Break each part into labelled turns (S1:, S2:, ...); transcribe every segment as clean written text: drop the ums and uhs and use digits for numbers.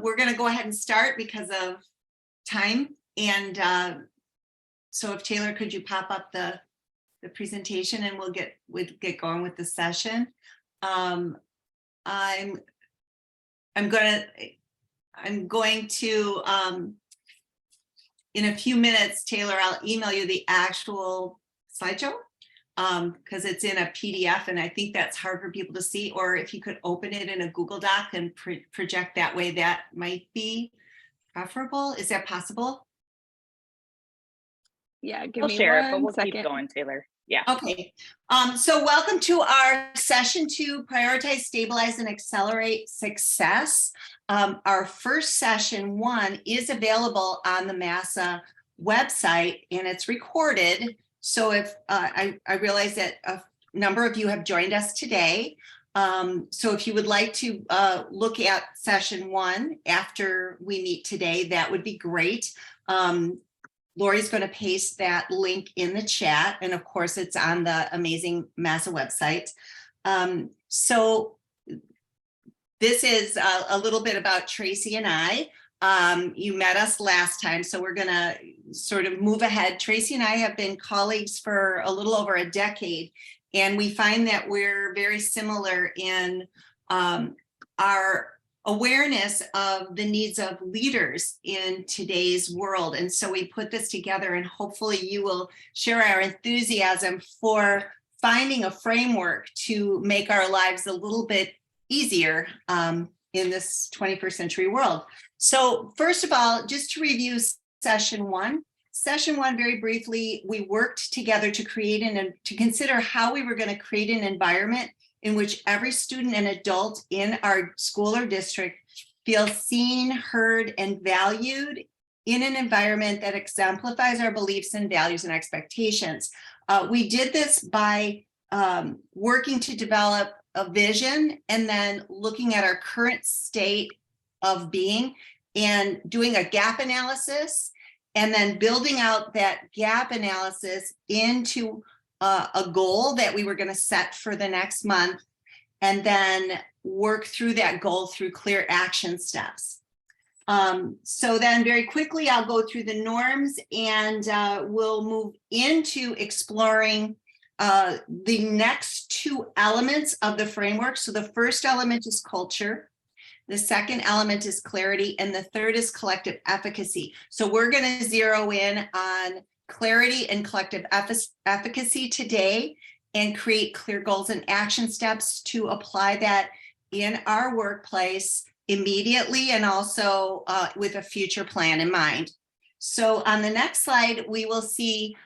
S1: we're going to go ahead and start because of time. And so if Taylor, could you pop up the presentation and we'll get going with the session. I'm going to in a few minutes, Taylor, I'll email you the actual slideshow because it's in a PDF and I think that's hard for people to see, or if you could open it in a Google Doc and project that way, that might be preferable. Is that possible?
S2: Yeah, give
S3: I'll
S2: me
S3: share it, but
S2: one
S3: we'll
S2: second.
S3: keep going, Taylor. Yeah.
S1: Okay. So welcome to our session 2, Prioritize, Stabilize, and Accelerate Success. Our first session 1 is available on the MASA website and it's recorded. So if I realize that a number of you have joined us today. So if you would like to look at session 1 after we meet today, that would be great. Lori's going to paste that link in the chat. And of course, it's on the amazing MASA website. So this is a little bit about Tracy and I. You met us last time, so we're going to sort of move ahead. Tracy and I have been colleagues for a little over a decade, and we find that we're very similar in our awareness of the needs of leaders in today's world. And so we put this together and hopefully you will share our enthusiasm for finding a framework to make our lives a little bit easier in this 21st century world. So first of all, just to review session 1. Session 1, very briefly, we worked together to consider how we were going to create an environment in which every student and adult in our school or district feels seen, heard, and valued in an environment that exemplifies our beliefs and values and expectations. We did this by working to develop a vision and then looking at our current state of being and doing a gap analysis and then building out that gap analysis into a goal that we were going to set for the next month, and then work through that goal through clear action steps. So then very quickly, I'll go through the norms and we'll move into exploring the next 2 elements of the framework. So the first element is culture. The second element is clarity, and the third is collective efficacy. So we're going to zero in on clarity and collective efficacy today and create clear goals and action steps to apply that in our workplace immediately and also with a future plan in mind. So on the next slide, we will see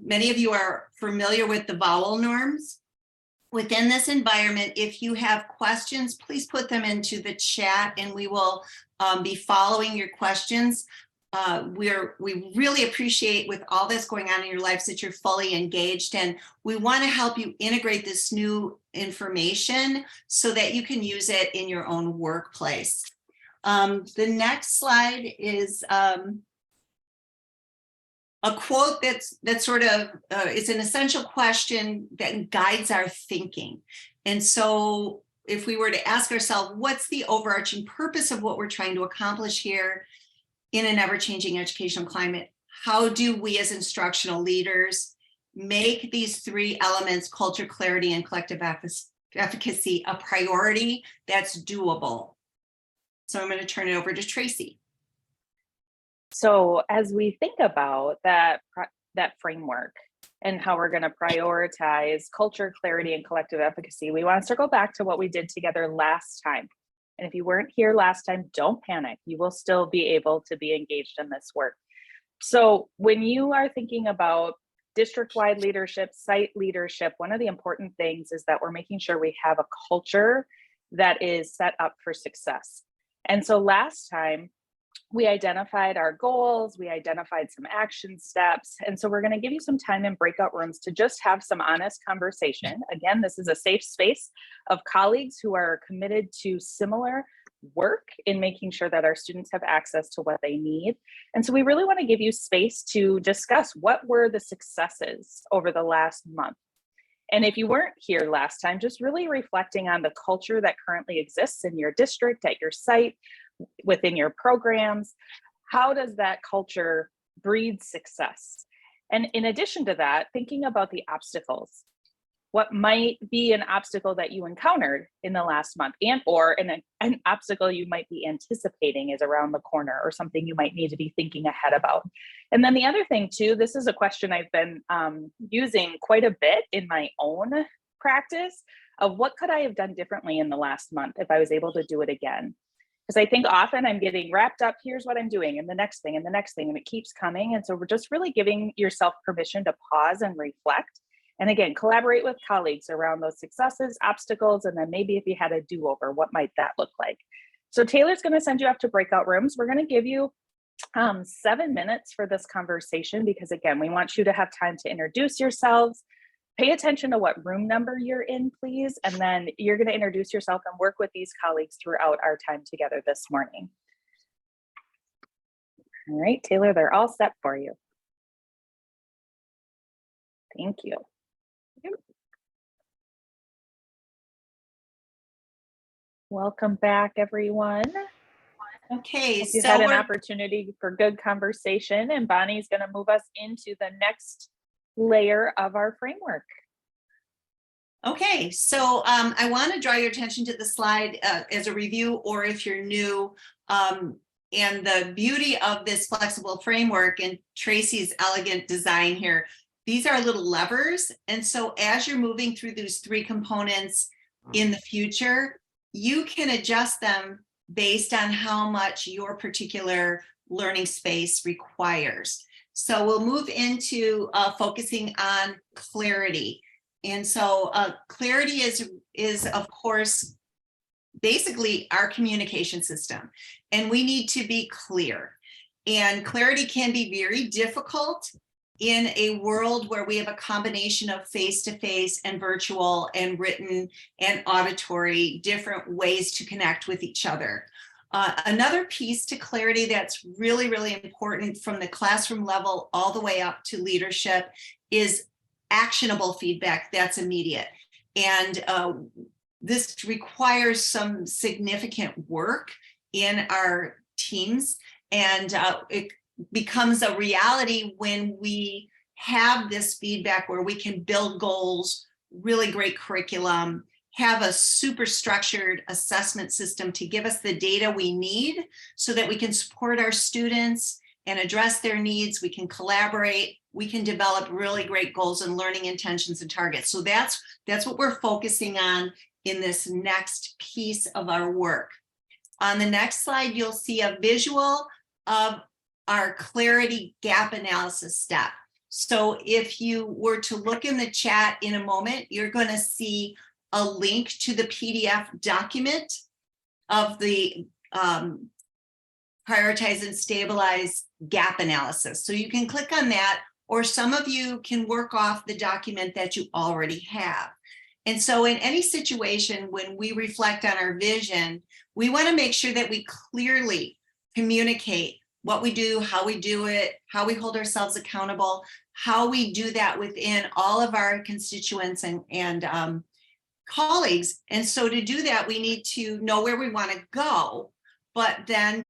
S1: many of you are familiar with the vowel norms. Within this environment, if you have questions, please put them into the chat and we will be following your questions. We really appreciate with all this going on in your lives that you're fully engaged, and we want to help you integrate this new information so that you can use it in your own workplace. The next slide is a quote that's sort of it's an essential question that guides our thinking. And so if we were to ask ourselves, what's the overarching purpose of what we're trying to accomplish here in an ever-changing educational climate? How do we as instructional leaders make these 3 elements, culture, clarity, and collective efficacy, a priority that's doable? So I'm going to turn it over to Tracy.
S3: So as we think about that framework and how we're going to prioritize culture, clarity, and collective efficacy, we want to circle back to what we did together last time. And if you weren't here last time, don't panic. You will still be able to be engaged in this work. So when you are thinking about district-wide leadership, site leadership, one of the important things is that we're making sure we have a culture that is set up for success. And so last time, we identified our goals, we identified some action steps. And so we're going to give you some time in breakout rooms to just have some honest conversation. Again, this is a safe space of colleagues who are committed to similar work in making sure that our students have access to what they need. And so we really want to give you space to discuss what were the successes over the last month. And if you weren't here last time, just really reflecting on the culture that currently exists in your district, at your site, within your programs. How does that culture breed success? And in addition to that, thinking about the obstacles. What might be an obstacle that you encountered in the last month, and or an obstacle you might be anticipating is around the corner, or something you might need to be thinking ahead about. And then the other thing too, this is a question I've been using quite a bit in my own practice of what could I have done differently in the last month if I was able to do it again. Because I think often I'm getting wrapped up, here's what I'm doing, and the next thing, and the next thing, and it keeps coming. And so we're just really giving yourself permission to pause and reflect. And again, collaborate with colleagues around those successes, obstacles, and then maybe if you had a do-over, what might that look like? So Taylor's going to send you off to breakout rooms. We're going to give you 7 minutes for this conversation, because again, we want you to have time to introduce yourselves. Pay attention to what room number you're in, please. And then you're going to introduce yourself and work with these colleagues throughout our time together this morning. All right, Taylor, they're all set for you. Thank you. Welcome back, everyone.
S1: Okay,
S3: Hope you
S1: so
S3: had an opportunity for good conversation, and Bonnie's going to move us into the next layer of our framework.
S1: Okay, so I want to draw your attention to the slide as a review, or if you're new, and the beauty of this flexible framework and Tracy's elegant design here, these are little levers. And so as you're moving through those 3 components in the future, you can adjust them based on how much your particular learning space requires. So we'll move into focusing on clarity. And so clarity is of course, basically our communication system. And we need to be clear. And clarity can be very difficult in a world where we have a combination of face-to-face and virtual and written and auditory, different ways to connect with each other. Another piece to clarity that's really, really important from the classroom level all the way up to leadership is actionable feedback that's immediate. And this requires some significant work in our teams, and it becomes a reality when we have this feedback where we can build goals, really great curriculum, have a super structured assessment system to give us the data we need so that we can support our students and address their needs. We can collaborate, we can develop really great goals and learning intentions and targets. So that's what we're focusing on in this next piece of our work. On the next slide, you'll see a visual of our clarity gap analysis step. So if you were to look in the chat in a moment, you're going to see a link to the PDF document of the prioritize and stabilize gap analysis. So you can click on that, or some of you can work off the document that you already have. And so in any situation, when we reflect on our vision, we want to make sure that we clearly communicate what we do, how we do it, how we hold ourselves accountable, how we do that within all of our constituents and colleagues. And so to do that, we need to know where we want to go, but then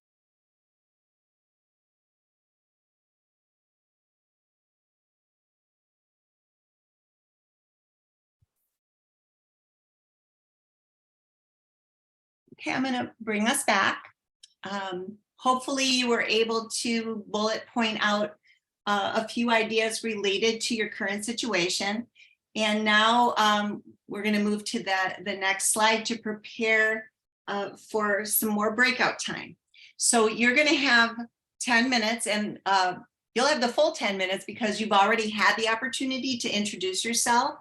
S1: okay, I'm going to bring us back. Hopefully you were able to bullet point out a few ideas related to your current situation. And now we're going to move to the next slide to prepare for some more breakout time. So you're going to have 10 minutes, and you'll have the full 10 minutes because you've already had the opportunity to introduce yourself.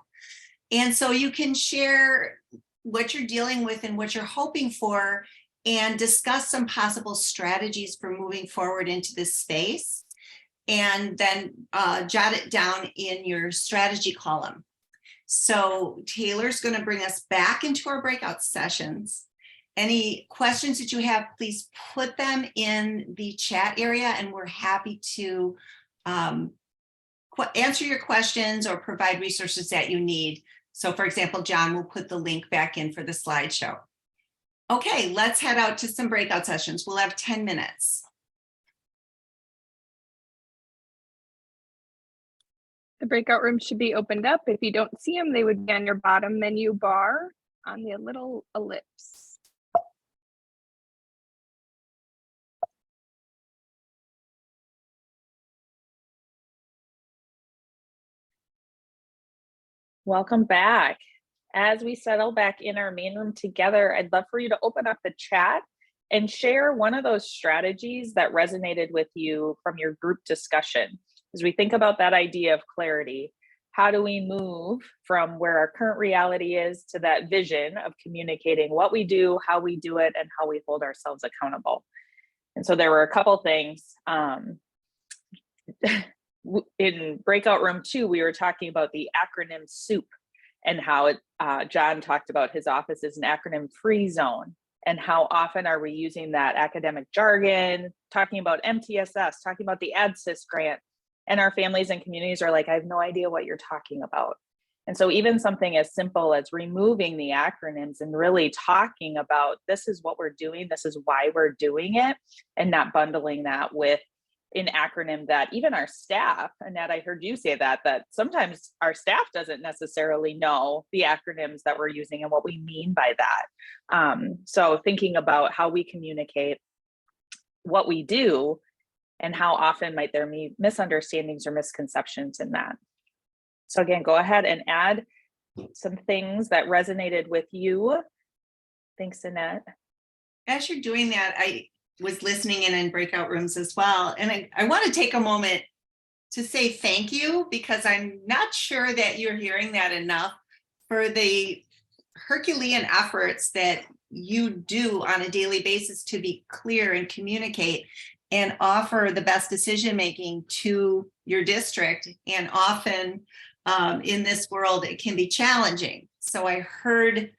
S1: And so you can share what you're dealing with and what you're hoping for, and discuss some possible strategies for moving forward into this space, and then jot it down in your strategy column. So Taylor's going to bring us back into our breakout sessions. Any questions that you have, please put them in the chat area, and we're happy to answer your questions or provide resources that you need. So for example, John will put the link back in for the slideshow. Okay, let's head out to some breakout sessions. We'll have 10 minutes.
S2: The breakout room should be opened up. If you don't see them, they would be on your bottom menu bar on the little ellipse.
S3: Welcome back. As we settle back in our main room together, I'd love for you to open up the chat and share one of those strategies that resonated with you from your group discussion. As we think about that idea of clarity, how do we move from where our current reality is to that vision of communicating what we do, how we do it, and how we hold ourselves accountable? And so there were a couple things. In breakout room 2, we were talking about the acronym SOUP and how John talked about his office as an acronym-free zone, and how often are we using that academic jargon, talking about MTSS, talking about the ADSYS grant, and our families and communities are like, I have no idea what you're talking about. And so even something as simple as removing the acronyms and really talking about this is what we're doing, this is why we're doing it, and not bundling that with an acronym that even our staff, Annette, I heard you say that sometimes our staff doesn't necessarily know the acronyms that we're using and what we mean by that. So thinking about how we communicate what we do and how often might there be misunderstandings or misconceptions in that. So again, go ahead and add some things that resonated with you. Thanks, Annette.
S1: As you're doing that, I was listening in breakout rooms as well. And I want to take a moment to say thank you, because I'm not sure that you're hearing that enough, for the Herculean efforts that you do on a daily basis to be clear and communicate and offer the best decision-making to your district. And often in this world, it can be challenging. So I heard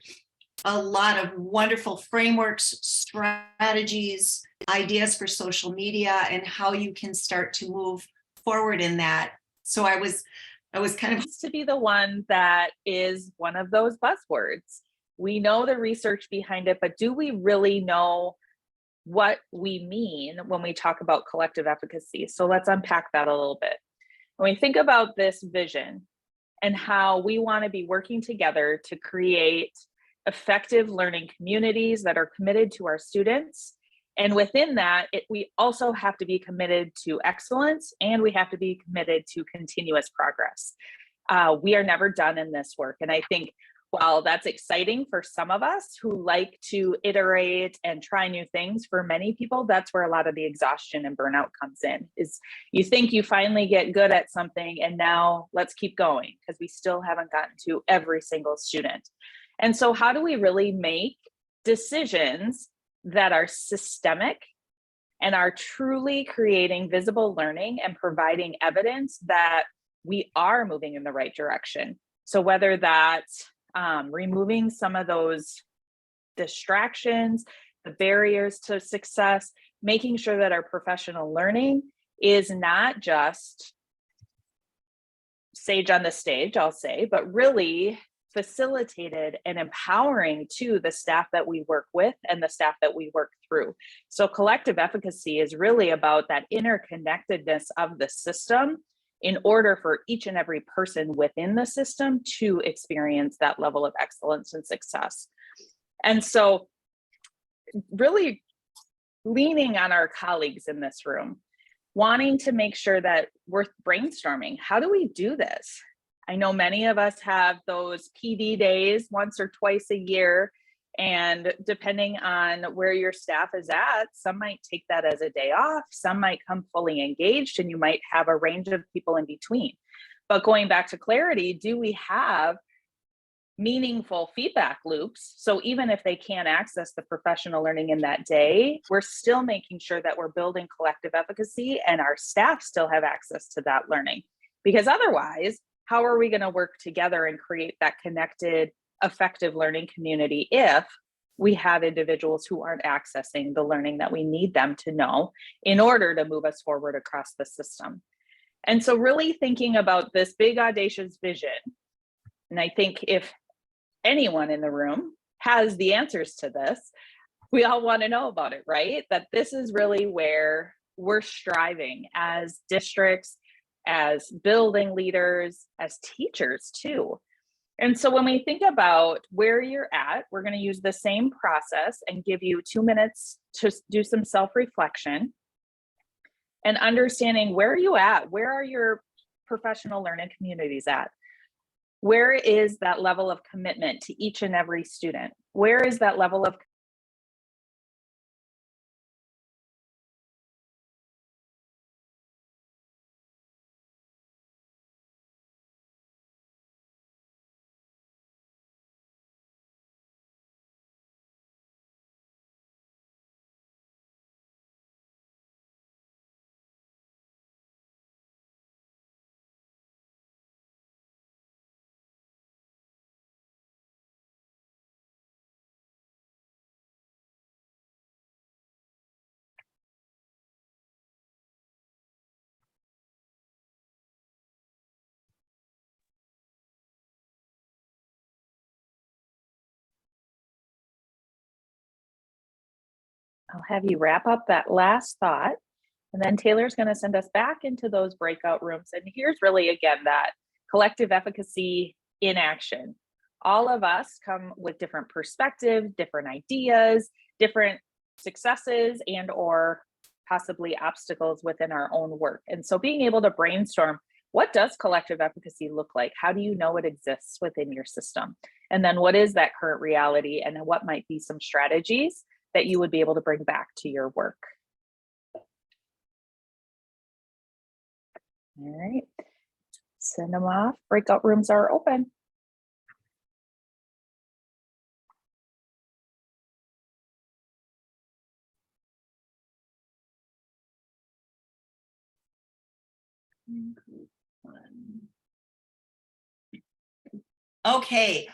S1: a lot of wonderful frameworks, strategies, ideas for social media, and how you can start to move forward in that. So I was kind of
S3: to be the one that is one of those buzzwords. We know the research behind it, but do we really know what we mean when we talk about collective efficacy? So let's unpack that a little bit. When we think about this vision and how we want to be working together to create effective learning communities that are committed to our students. And within that, we also have to be committed to excellence, and we have to be committed to continuous progress. We are never done in this work. And I think while that's exciting for some of us who like to iterate and try new things, for many people, that's where a lot of the exhaustion and burnout comes in, is you think you finally get good at something and now let's keep going because we still haven't gotten to every single student. And so how do we really make decisions that are systemic and are truly creating visible learning and providing evidence that we are moving in the right direction? So whether that's removing some of those distractions, the barriers to success, making sure that our professional learning is not just sage on the stage, I'll say, but really facilitated and empowering to the staff that we work with and the staff that we work through. So collective efficacy is really about that interconnectedness of the system in order for each and every person within the system to experience that level of excellence and success. And so really leaning on our colleagues in this room, wanting to make sure that we're brainstorming, how do we do this? I know many of us have those PD days once or twice a year, and depending on where your staff is at, some might take that as a day off, some might come fully engaged, and you might have a range of people in between. But going back to clarity, do we have meaningful feedback loops? So even if they can't access the professional learning in that day, we're still making sure that we're building collective efficacy and our staff still have access to that learning. Because otherwise, how are we going to work together and create that connected, effective learning community if we have individuals who aren't accessing the learning that we need them to know in order to move us forward across the system? And so really thinking about this big audacious vision And I think if anyone in the room has the answers to this, we all want to know about it, right? That this is really where we're striving as districts, as building leaders, as teachers too. And so when we think about where you're at, we're going to use the same process and give you 2 minutes to do some self-reflection and understanding where are you at? Where are your professional learning communities at? Where is that level of commitment to each and every student? Where is that level of I'll have you wrap up that last thought, and then Taylor's going to send us back into those breakout rooms. And here's really, again, that collective efficacy in action. All of us come with different perspectives, different ideas, different successes and or possibly obstacles within our own work. And so being able to brainstorm, what does collective efficacy look like? How do you know it exists within your system? And then what is that current reality? And what might be some strategies that you would be able to bring back to your work? All right, send them off. Breakout rooms are open.
S1: Okay,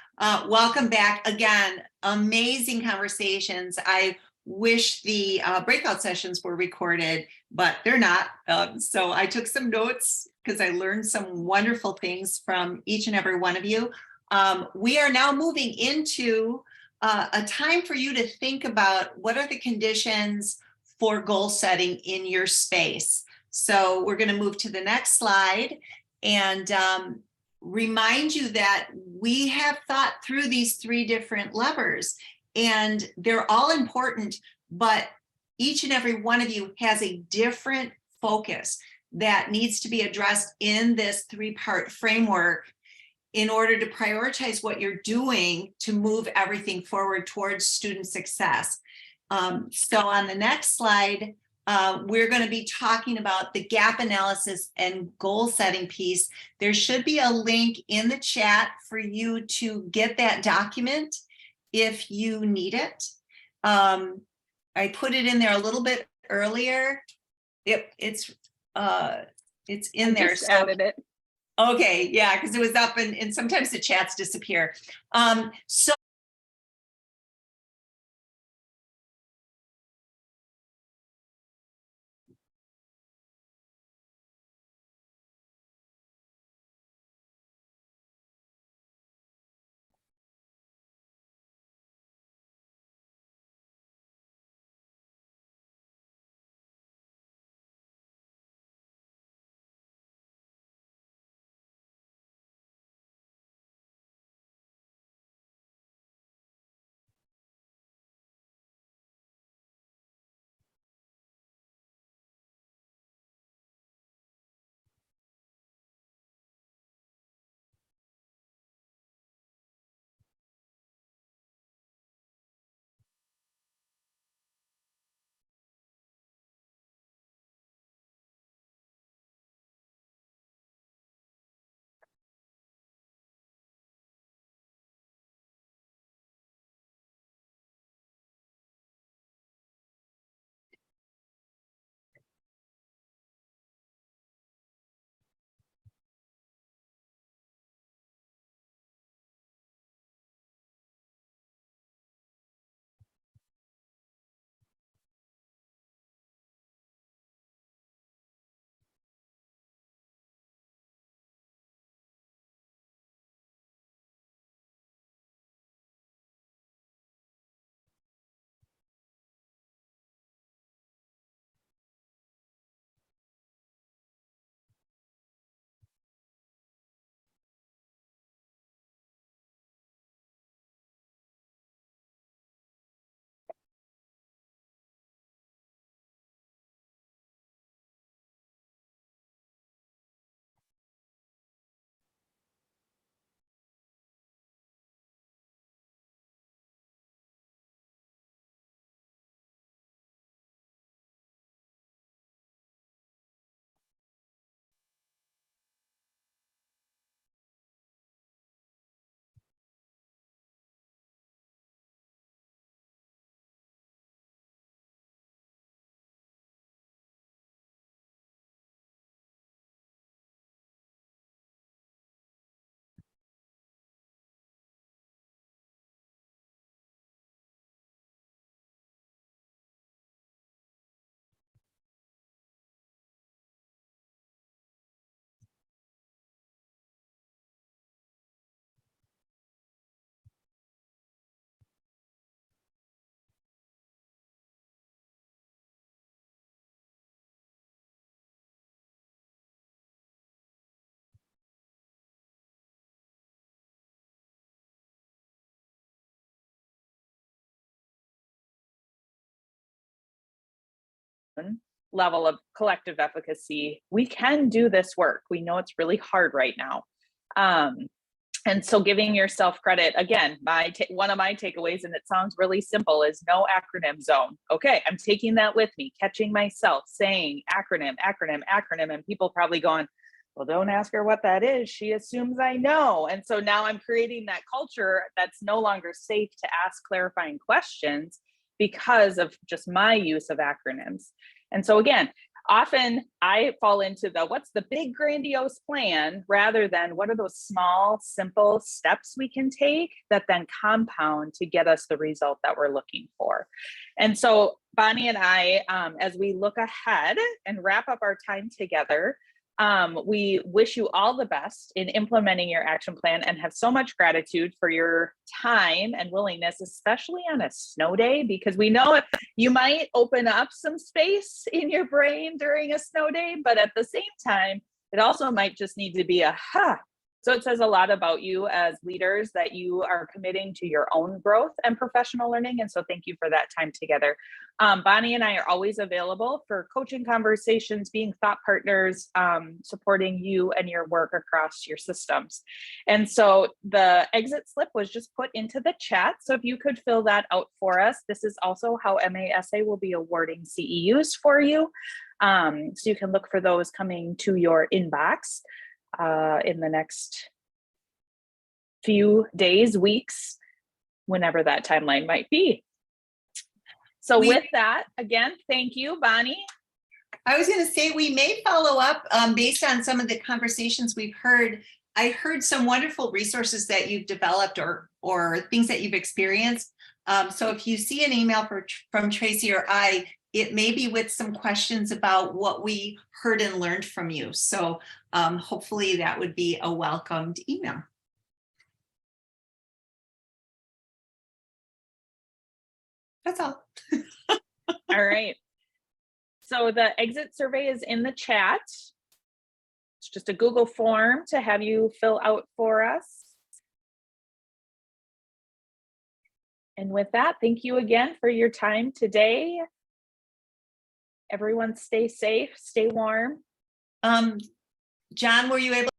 S1: welcome back again. Amazing conversations. I wish the breakout sessions were recorded, but they're not. So I took some notes because I learned some wonderful things from each and every one of you. We are now moving into a time for you to think about what are the conditions for goal setting in your space. So we're going to move to the next slide and remind you that we have thought through these 3 different levers and they're all important, but each and every one of you has a different focus that needs to be addressed in this 3-part framework in order to prioritize what you're doing to move everything forward towards student success. So on the next slide, we're going to be talking about the gap analysis and goal setting piece. There should be a link in the chat for you to get that document if you need it. I put it in there a little bit earlier. It's in there.
S2: Just added it.
S1: Okay, yeah, because it was up and sometimes the chats disappear. So
S3: level of collective efficacy, we can do this work. We know it's really hard right now. And so giving yourself credit, again, one of my takeaways, and it sounds really simple, is no acronym zone. Okay, I'm taking that with me, catching myself saying acronym, and people probably going, well, don't ask her what that is. She assumes I know. And so now I'm creating that culture that's no longer safe to ask clarifying questions because of just my use of acronyms. And so again, often I fall into what's the big grandiose plan rather than what are those small, simple steps we can take that then compound to get us the result that we're looking for. And so Bonnie and I, as we look ahead and wrap up our time together, we wish you all the best in implementing your action plan and have so much gratitude for your time and willingness, especially on a snow day, because we know you might open up some space in your brain during a snow day, but at the same time, it also might just need to be So it says a lot about you as leaders that you are committing to your own growth and professional learning. And so thank you for that time together. Bonnie and I are always available for coaching conversations, being thought partners, supporting you and your work across your systems. And so the exit slip was just put into the chat. So if you could fill that out for us, this is also how MASA will be awarding CEUs for you. So you can look for those coming to your inbox in the next few days, weeks, whenever that timeline might be. So with that, again, thank you, Bonnie.
S1: I was going to say we may follow up based on some of the conversations we've heard. I heard some wonderful resources that you've developed or things that you've experienced. So if you see an email from Tracy or I, it may be with some questions about what we heard and learned from you. So hopefully that would be a welcomed email. That's all.
S3: All right. So the exit survey is in the chat. It's just a Google form to have you fill out for us. And with that, thank you again for your time today. Everyone stay safe, stay warm.
S1: John, were you able